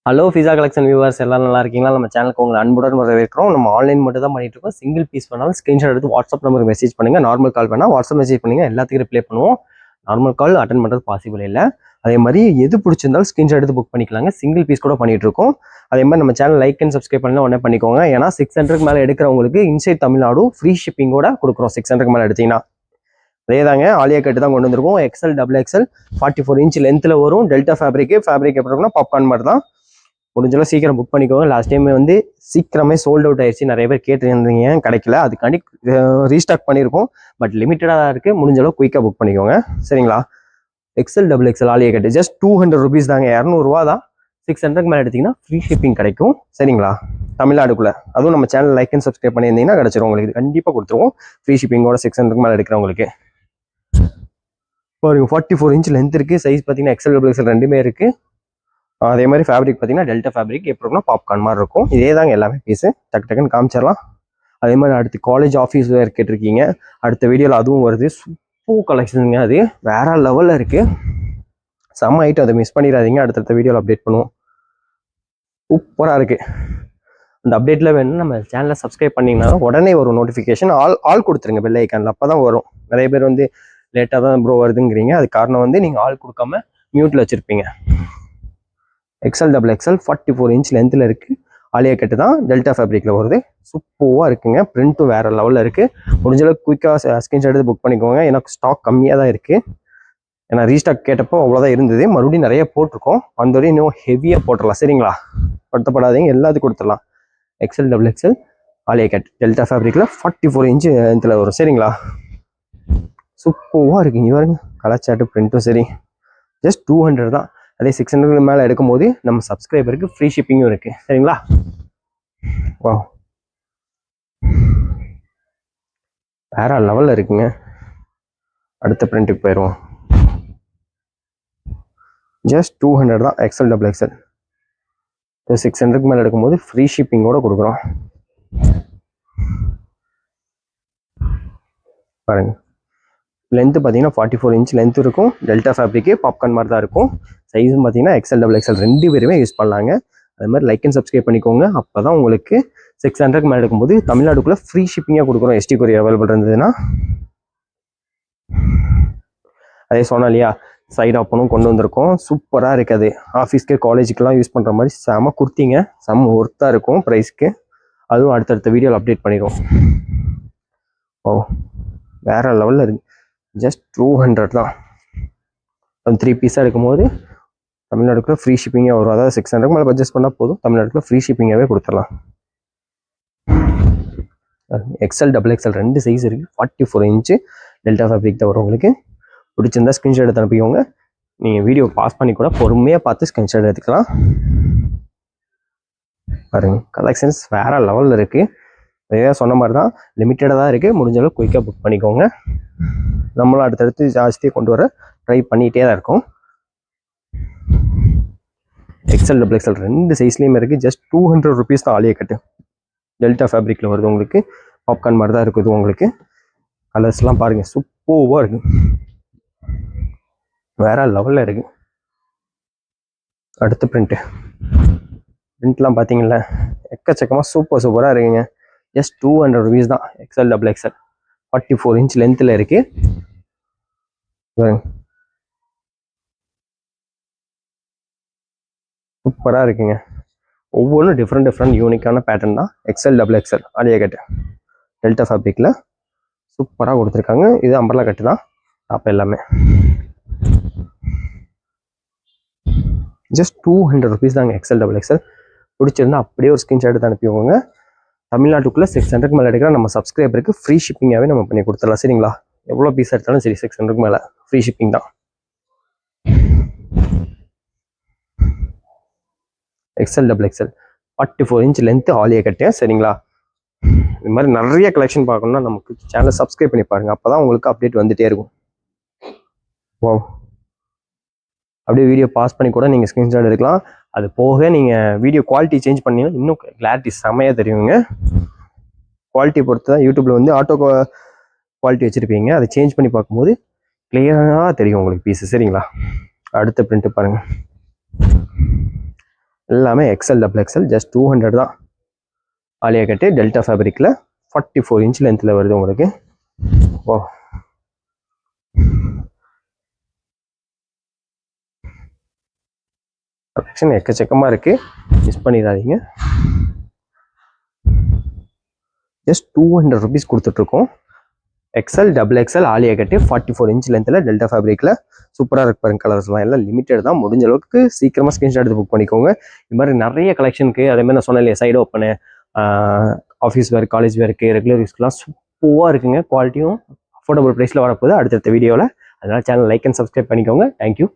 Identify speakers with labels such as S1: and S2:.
S1: Hello pizza collection viewers எல்லாம் நல்லா இருக்கீங்களா? நம்ம சேனலுக்கு உங்களை அன்புடன் வரவேற்கிறோம். நம்ம ஆன்லைன் மட்டும் தான் பண்ணிட்டு இருக்கோம். சிங்கிள் பீஸ் பண்ணாலும் ஸ்கிரீன்ஷாட் எடுத்து வாட்ஸ்அப் நம்பருக்கு மெசேஜ் பண்ணுங்க. நார்மல் கால் பண்ணால் வாட்ஸ்அப் மெசேஜ் பண்ணுங்க, எல்லாத்துக்கும் ரிப்ளை பண்ணுவோம். நார்மல் கால் அட்டன் பண்ணுறது பாசிபிள் இல்லை. அதே மாதிரி எது பிடிச்சிருந்தாலும் ஸ்கிரீன்ஷாட் எடுத்து புக் பண்ணிக்கலாங்க. சிங்கிள் பீஸ் கூட பண்ணிட்டு இருக்கோம். அதே மாதிரி நம்ம சேனல் லைக் அண்ட் சப்ஸ்கிரைப் பண்ணலாம் உடனே பண்ணிக்கோங்க. ஏன்னா 600க்கு மேலே எடுக்கிறவங்களுக்கு இன்சைட் தமிழ்நாடு ஃப்ரீ ஷிப்பிங்கோட கொடுக்குறோம். 600க்கு மேலே எடுத்தீங்கன்னா அதே தாங்க ஆலியா கட்டு தான் கொண்டு வந்திருக்கோம். எக்ஸல் டபுள் எக்ஸல் 44 இன்ச் லென்த்தில் வரும். டெல்டா ஃபேப்ரிக் எப்படி இருக்குன்னா பாப்கார்ன் மாதிரி தான். முடிஞ்சளவு சீக்கிரம் புக் பண்ணிக்கோங்க. லாஸ்ட் டைம் வந்து சீக்கிரமே சோல்ட் அவுட் ஆயிடுச்சு. நிறைய பேர் கேட்டுருந்தீங்க, கிடைக்கல. அதுக்காண்டி ரீஸ்டாக் பண்ணியிருக்கோம். பட் லிமிட்டடாக தான் இருக்குது. முடிஞ்சளவு குயிக்காக புக் பண்ணிக்கோங்க சரிங்களா? எக்ஸல் டபுள் எக்ஸல் ஆலியா கட்டு ஜஸ்ட் 200 rupees தாங்க. 200 தான். 600க்கு மேலே எடுத்தீங்கன்னா ஃப்ரீ ஷிப்பிங் கிடைக்கும் சரிங்களா? தமிழ்நாடுக்குள்ள. அதுவும் நம்ம சேனல் லைக் அண்ட் சப்ஸ்கிரைப் பண்ணியிருந்தீங்கன்னா கிடைச்சிரும் உங்களுக்கு. கண்டிப்பாக கொடுத்துருவோம் ஃப்ரீ ஷிப்பிங்கோட. 600க்கு மேலே எடுக்கிறவங்களுக்கு பாருங்க 44 இன்ச் லென்த் இருக்குது. சைஸ் பார்த்தீங்கன்னா எக்ஸல் டபுள் எக்ஸல் ரெண்டுமே இருக்குது. அதே மாதிரி ஃபேப்ரிக் பார்த்தீங்கன்னா டெல்டா ஃபேப்ரிக் எப்படி இருக்குன்னா பாப்கார்ன் மாதிரி இருக்கும். இதே தாங்க எல்லாமே பீஸு. டக்குன்னு காமிச்சிடலாம். அதே மாதிரி அடுத்து காலேஜ் ஆஃபீஸ் வேர் கேட்டிருக்கீங்க. அடுத்த வீடியோவில் அதுவும் வருது. சூப்பர் கலெக்ஷனுங்க. அது வேற லெவலில் இருக்குது. செம்ம ஐட்டம். அதை மிஸ் பண்ணிடாதீங்க. அடுத்தடுத்த வீடியோவில் அப்டேட் பண்ணுவோம். சூப்பராக இருக்குது. அந்த அப்டேட்டில் வேணும்னா நம்ம சேனலை சப்ஸ்கிரைப் பண்ணிங்கன்னா உடனே வரும் நோட்டிஃபிகேஷன். ஆல் கொடுத்துருங்க பெல் ஐக்கானில். அப்போ தான் வரும். நிறைய பேர் வந்து லேட்டாக தான் ப்ரோ வருதுங்கிறீங்க. அது காரணம் வந்து நீங்கள் ஆல் கொடுக்காம மியூட்டில் வச்சுருப்பீங்க. எக்ஸல் டபுள் எக்ஸல் 44 இன்ச் லென்த்தில் இருக்குது. ஆலியா கட்டு தான். டெல்டா ஃபேப்ரிக்கில் வருது. சூப்பராக இருக்குங்க. பிரிண்ட்டும் வேறு லெவலில் இருக்குது. முடிஞ்சளவுக்கு குயிக்காக ஸ்கிரீன்ஷாட் எடுத்து புக் பண்ணிக்கோங்க. எனக்கு ஸ்டாக் கம்மியாக தான் இருக்குது. ஏன்னா ரீஸ்டாக் கேட்டப்போ அவ்வளோதான் இருந்தது. மறுபடியும் நிறைய போட்டிருக்கோம். வந்தோடனே இன்னும் ஹெவியாக போட்டுடலாம் சரிங்களா? படுத்தப்படாதீங்க, எல்லாத்துக்கும் கொடுத்துடலாம். Excel double Excel Aliya cut delta ஃபேப்ரிக்கில் 44 இன்ச் லென்த்தில் வரும் சரிங்களா? சூப்பராக இருக்குங்க. பாருங்க கலர் சார்ட்டு பிரிண்ட்டும் சரி. ஜஸ்ட் 200 தான். அதே 600 மேலே எடுக்கும்போது நம்ம சப்ஸ்கிரைபருக்கு ஃப்ரீ ஷிப்பிங்கும் இருக்குது சரிங்களா? வா வேற லெவலில் இருக்குங்க. அடுத்த பிரிண்ட்டுக்கு போயிடுவோம். ஜஸ்ட் 200 தான். எக்ஸல் டபுள் எக்ஸல் 600க்கு மேலே எடுக்கும்போது ஃப்ரீ ஷிப்பிங்கோட கொடுக்குறோம் பாருங்க. லென்த்து பார்த்தீங்கன்னா 44 இன்ச் லென்த் இருக்கும். டெல்டா ஃபேப்ரிக்கு பாப்கார்ன் மாதிரி தான் இருக்கும். சைஸும் பார்த்தீங்கன்னா எக்ஸல் டபுள் எக்ஸல் ரெண்டு பேருமே யூஸ் பண்ணலாங்க. அது மாதிரி லைக் அண்ட் சப்ஸ்கிரைப் பண்ணிக்கோங்க. அப்போ தான் உங்களுக்கு 600க்கு மேலே எடுக்கும்போது தமிழ்நாடுக்குள்ளே ஃப்ரீ ஷிப்பிங்காக கொடுக்குறோம். எஸ்டி கொரியர் அவைலபிள் இருந்ததுன்னா. அதே சொன்னோம் இல்லையா, சைட் ஆப்பனும் கொண்டு வந்திருக்கோம். சூப்பராக இருக்குது. ஆஃபீஸ்க்கு காலேஜுக்கெல்லாம் யூஸ் பண்ணுற மாதிரி செம குர்த்திங்க. செம ஒர்த்தாக இருக்கும் ப்ரைஸ்க்கு. அதுவும் அடுத்தடுத்த வீடியோவில் அப்டேட் பண்ணிடுவோம். ஓ வேற லெவலில் இருக்குது. ஜஸ்ட் 200 தான். அது 3 பீஸாக எடுக்கும்போது தமிழ்நாடுக்குள்ள ஃப்ரீ ஷிப்பிங்காக வரும். அதாவது 600க்கு மேலே பர்ச்சேஸ் பண்ணால் போதும், தமிழ்நாடுக்குள்ள ஃப்ரீ ஷிப்பிங்காகவே கொடுத்துடலாம். எக்ஸல் டபுள் எக்ஸல் ரெண்டு சைஸ் இருக்குது. 44 இன்ச்சு டெல்டா ஃபேப்ரிக் தான் வரும். உங்களுக்கு பிடிச்சிருந்தா ஸ்க்ரீன்ஷாட் எடுத்து அனுப்பிக்கோங்க. நீங்கள் வீடியோ பாஸ் பண்ணி கூட பொறுமையாக பார்த்து ஸ்க்ரீன்ஷாட் எடுத்துக்கலாம். பாருங்க கலெக்ஷன்ஸ் வேற லெவலில் இருக்குது. இதே சொன்ன மாதிரி தான் லிமிட்டடாக தான் இருக்குது. முடிஞ்சளவு குயிக்காக புக் பண்ணிக்கோங்க. நம்மளும் அடுத்தடுத்து ஜாஸ்தியாக கொண்டு வர ட்ரை பண்ணிகிட்டே தான் இருக்கும். எக்ஸல் டபுள் எக்ஸல் ரெண்டு சைஸ்லேயுமே இருக்குது. ஜஸ்ட் 200 rupees தான். ஆலியா கட்டு டெல்டா ஃபேப்ரிக்கில் வருது. உங்களுக்கு பாப்கார்ன் மாதிரி தான் இருக்குது. உங்களுக்கு கலர்ஸ்லாம் பாருங்கள் சூப்பராக இருக்குது. வேற லெவலில் இருக்குது. அடுத்த பிரிண்ட்லாம் பார்த்தீங்களா எக்கச்சக்கமாக சூப்பராக இருக்குங்க. ஜஸ்ட் 200 rupees தான். எக்ஸல் டபுள் எக்ஸல் 44 இன்ச் லென்த்தில் இருக்குது. சூப்பராக இருக்குங்க. ஒவ்வொன்றும் டிஃப்ரெண்ட் யூனிக்கான பேட்டர்ன் தான். எக்ஸல் டபுள் எக்ஸல் ஆலியா கட்டு டெல்டா ஃபேப்ரிக்கில் சூப்பராக கொடுத்துருக்காங்க. இது அம்பர்லா கட்டு தான். டாப் எல்லாமே ஜஸ்ட் 200 rupees தாங்க. எக்ஸல் டபுள் எக்ஸல் பிடிச்சிருந்தா அப்படியே ஒரு ஸ்க்ரீன்ஷாட் எடுத்து அனுப்பிவோங்க. தமிழ்நாட்டுக்குள்ளே 600க்கு மேலே எடுக்கிற நம்ம சப்ஸ்கிரைபருக்கு ஃப்ரீ ஷிப்பிங்காகவே நம்ம பண்ணி கொடுத்துடலாம் சரிங்களா? எவ்வளோ பீஸ் எடுத்தாலும் சரி 600க்கு மேலே ஃப்ரீ ஷிப்பிங் தான். Excel double Excel 44 inch length Aliya cut சரிங்களா? இது மாதிரி நிறைய கலெக்ஷன் பார்க்கணும்னா நமக்கு சேனலை சப்ஸ்கிரைப் பண்ணி பாருங்கள். அப்போ தான் உங்களுக்கு அப்டேட் வந்துகிட்டே இருக்கும். ஓ அப்படியே வீடியோ பாஸ் பண்ணி கூட நீங்கள் ஸ்க்ரீன்ஷாட் எடுக்கலாம். அது போக நீங்கள் வீடியோ குவாலிட்டி சேஞ்ச் பண்ணிங்கன்னா இன்னும் கிளாரிட்டி செம்மையாக தெரியுங்க. குவாலிட்டி பொறுத்து தான் யூடியூப்பில் வந்து ஆட்டோ குவாலிட்டி வச்சுருப்பீங்க. அதை சேஞ்ச் பண்ணி பார்க்கும்போது கிளியராக தெரியும் உங்களுக்கு பீஸு சரிங்களா? அடுத்த பிரிண்ட்டு பாருங்கள். எல்லாமே எக்ஸ்எல் டபுள் எக்ஸ்எல் ஜஸ்ட் 200 தான். ஆலியா கட்டு டெல்டா ஃபேப்ரிக்கில் 44 இன்ச் லென்த்தில் வருது உங்களுக்கு. ஓ கலெக்ஷன் எக்கச்சக்கமாக இருக்குது, மிஸ் பண்ணிடாதீங்க. ஜஸ்ட் 200 ருபீஸ் கொடுத்துட்ருக்கோம். எக்ஸ்எல் டபுள் எக்ஸ்எல் ஆலியா கட்டு 44 இன்ச் லென்த்தில் டெல்டா ஃபேப்ரிக்கில் சூப்பராக இருக்கு பாருங்க. கலர்ஸ்லாம் எல்லாம் லிமிட்டட் தான், முடிஞ்ச அளவுக்கு சீக்கிரமாக ஸ்க்ரீன்ஷாட் எடுத்து புக் பண்ணிக்கோங்க. இது மாதிரி நிறைய கலெக்ஷனுக்கு, அதே மாதிரி நான் சொன்னேன் இல்லையா side open, office wear, college வேருக்கு, ரெகுலர் யூஸ்க்குலாம் சூப்பராக இருக்குங்க. குவாலிட்டியும் அஃபோர்டபுள் ப்ரைஸில் வரப்போகுது அடுத்தடுத்த வீடியோவில். அதனால் சேனல் லைக் அண்ட் சப்ஸ்கிரைப் பண்ணிக்கோங்க. தேங்க்யூ.